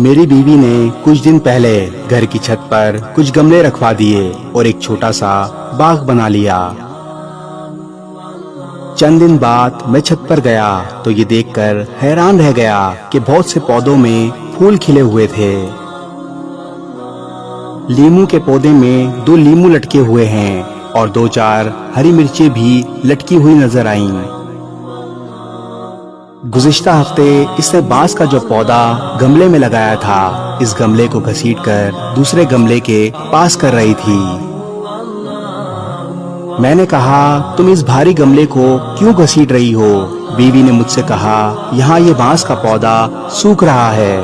मेरी बीवी ने कुछ दिन पहले घर की छत पर कुछ गमले रखवा दिए और एक छोटा सा बाग बना लिया। चंद दिन बाद मैं छत पर गया तो ये देखकर हैरान रह गया कि बहुत से पौधों में फूल खिले हुए थे। लीमू के पौधे में 2 लीमू लटके हुए हैं और 2-4 हरी मिर्चें भी लटकी हुई नजर आईं। गुज़िश्ता हफ्ते इसने बांस का जो पौधा गमले में लगाया था, इस गमले को घसीटकर दूसरे गमले के पास कर रही थी। मैंने कहा, तुम इस भारी गमले को क्यों घसीट रही हो? बीवी ने मुझसे कहा, यहाँ ये बांस का पौधा सूख रहा है,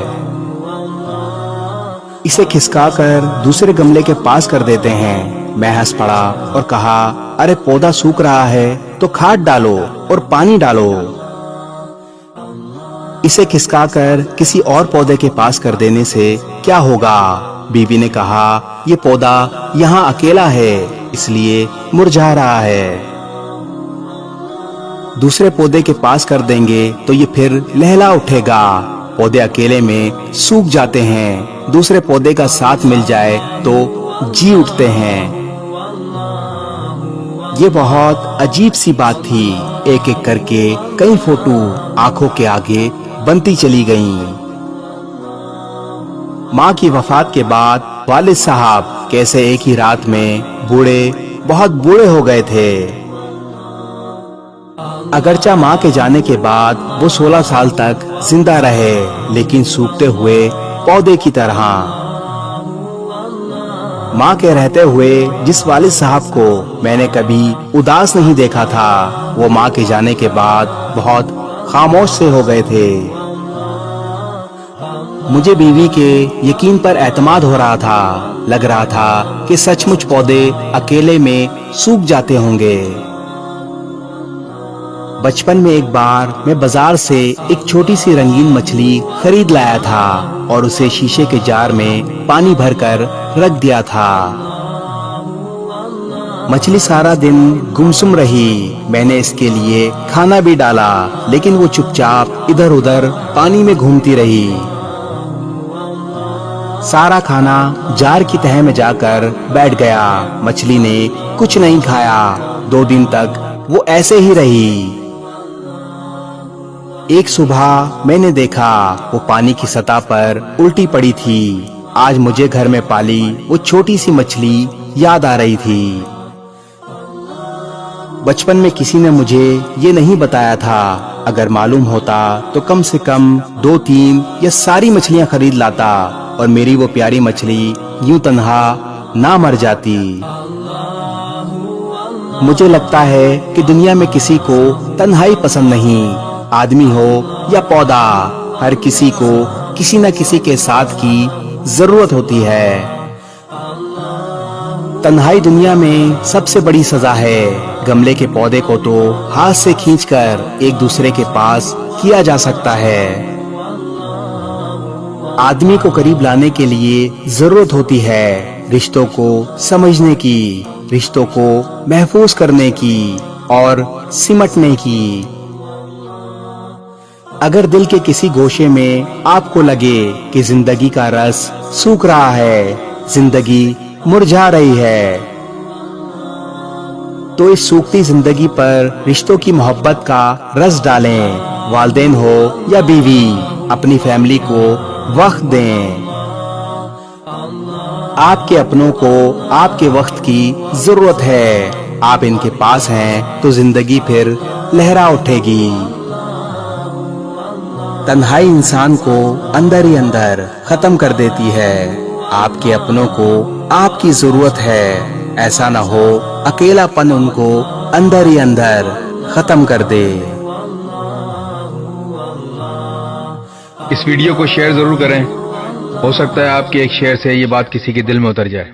इसे खिसकाकर दूसरे गमले के पास कर देते हैं। मैं हंस पड़ा और कहा, अरे पौधा सूख रहा है तो खाद डालो और पानी डालो, इसे खिसकाकर किसी और पौधे के पास कर देने से क्या होगा? बीवी ने कहा, ये पौधा यहाँ अकेला है इसलिए मुरझा रहा है, दूसरे पौधे के पास कर देंगे तो ये फिर लहला उठेगा। पौधे अकेले में सूख जाते हैं, दूसरे पौधे का साथ मिल जाए तो जी उठते हैं। ये बहुत अजीब सी बात थी। एक एक करके कई फोटो आंखों के आगे बनती चली गईं। माँ की वफात के बाद वालिद साहब कैसे एक ही रात में बहुत बूढ़े हो गए थे। अगरचा माँ के जाने के बाद वो 16 साल तक जिंदा रहे, लेकिन सूखते हुए पौधे की तरह। माँ के रहते हुए जिस वालिद साहब को मैंने कभी उदास नहीं देखा था, वो माँ के जाने के बाद बहुत खामोश से हो गए थे। मुझे बीवी के यकीन पर एतमाद हो रहा था। लग रहा था कि सचमुच पौधे अकेले में सूख जाते होंगे। बचपन में एक बार मैं बाजार से एक छोटी सी रंगीन मछली खरीद लाया था और उसे शीशे के जार में पानी भरकर रख दिया था। मछली सारा दिन गुमसुम रही। मैंने इसके लिए खाना भी डाला, लेकिन वो चुपचाप इधर उधर पानी में घूमती रही। सारा खाना जार की तह में जाकर बैठ गया। मछली ने कुछ नहीं खाया। 2 दिन तक वो ऐसे ही रही। एक सुबह मैंने देखा वो पानी की सतह पर उल्टी पड़ी थी। आज मुझे घर में पाली वो छोटी सी मछली याद आ रही थी। बचपन में किसी ने मुझे ये नहीं बताया था। अगर मालूम होता तो कम से कम 2-3 या सारी मछलियां खरीद लाता और मेरी वो प्यारी मछली यूं तन्हा ना मर जाती। मुझे लगता है कि दुनिया में किसी को तन्हाई पसंद नहीं। आदमी हो या पौधा, हर किसी को किसी न किसी के साथ की जरूरत होती है। तन्हाई दुनिया में सबसे बड़ी सजा है। गमले के पौधे को तो हाथ से खींचकर एक दूसरे के पास किया जा सकता है। आदमी को करीब लाने के लिए जरूरत होती है रिश्तों को समझने की, रिश्तों को महफूज करने की और सिमटने की। अगर दिल के किसी गोशे में आपको लगे कि जिंदगी का रस सूख रहा है, जिंदगी मुरझा रही है, तो इस सूखती जिंदगी पर रिश्तों की मोहब्बत का रस डालें। वालिदैन हो या बीवी, अपनी फैमिली को वक्त दें। आपके अपनों को आपके वक्त की जरूरत है। आप इनके पास हैं तो जिंदगी फिर लहरा उठेगी। तन्हाई इंसान को अंदर ही अंदर खत्म कर देती है। आपके अपनों को आपकी जरूरत है। ऐसा ना हो अकेलापन उनको अंदर ही अंदर खत्म कर दे। इस वीडियो को शेयर जरूर करें। हो सकता है आपके एक शेयर से ये बात किसी के दिल में उतर जाए।